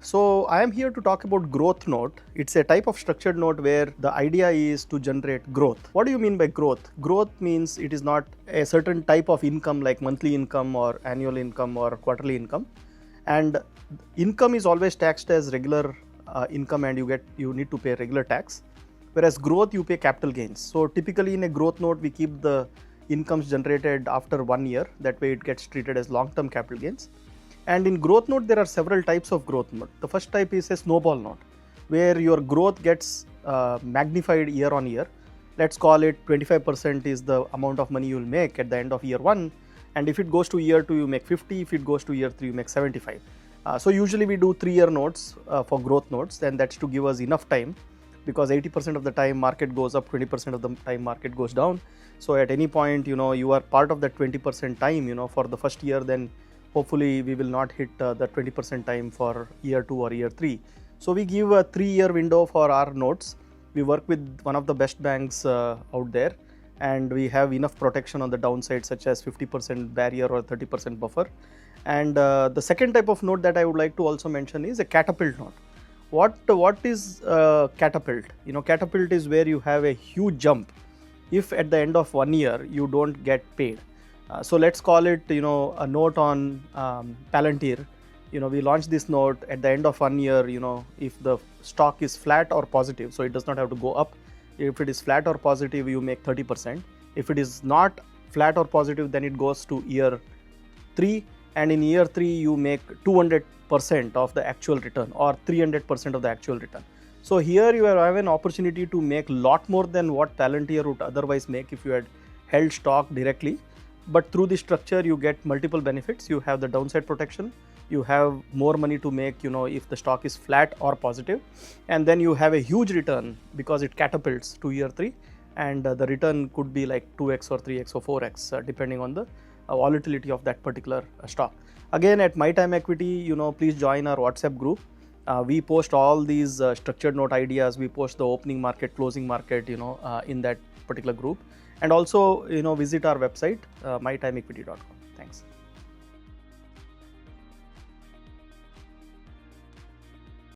So I am here to talk about growth note. It's a type of structured note where the idea is to generate growth. What do you mean by growth? Growth means it is not a certain type of income like monthly income or annual income or quarterly income. And income is always taxed as regular income, and you need to pay regular tax. Whereas growth, you pay capital gains. So typically in a growth note, we keep the incomes generated after 1 year. That way it gets treated as long-term capital gains. And in growth note, there are several types of growth note. The first type is a snowball note, where your growth gets magnified year on year. Let's call it 25% is the amount of money you will make at the end of year 1. And if it goes to year 2, you make 50. If it goes to year 3, you make 75. So usually we do 3-year notes for growth notes, and that's to give us enough time, because 80% of the time market goes up, 20% of the time market goes down. So at any point, you are part of that 20% time, for the first year, then hopefully we will not hit the 20% time for year 2 or year 3. So we give a 3-year window for our notes. We work with one of the best banks out there, and we have enough protection on the downside, such as 50% barrier or 30% buffer. And the second type of note that I would like to also mention is a catapult note. What is catapult? Catapult is where you have a huge jump if at the end of 1 year you don't get paid. So let's call it, a note on Palantir. We launch this note at the end of 1 year. If the stock is flat or positive, so it does not have to go up. If it is flat or positive, you make 30%. If it is not flat or positive, then it goes to year 3, and in year 3 you make 200% of the actual return or 300% of the actual return. So here you have an opportunity to make a lot more than what Palantir would otherwise make if you had held stock directly. But through this structure, you get multiple benefits. You have the downside protection. You have more money to make, if the stock is flat or positive. And then you have a huge return because it catapults to year 3. And the return could be like 2x or 3x or 4x, depending on the volatility of that particular stock. Again, at MyTimeEquity, please join our WhatsApp group. We post all these structured note ideas. We post the opening market, closing market, in that particular group. And also, visit our website, mytimeequity.com. Thanks.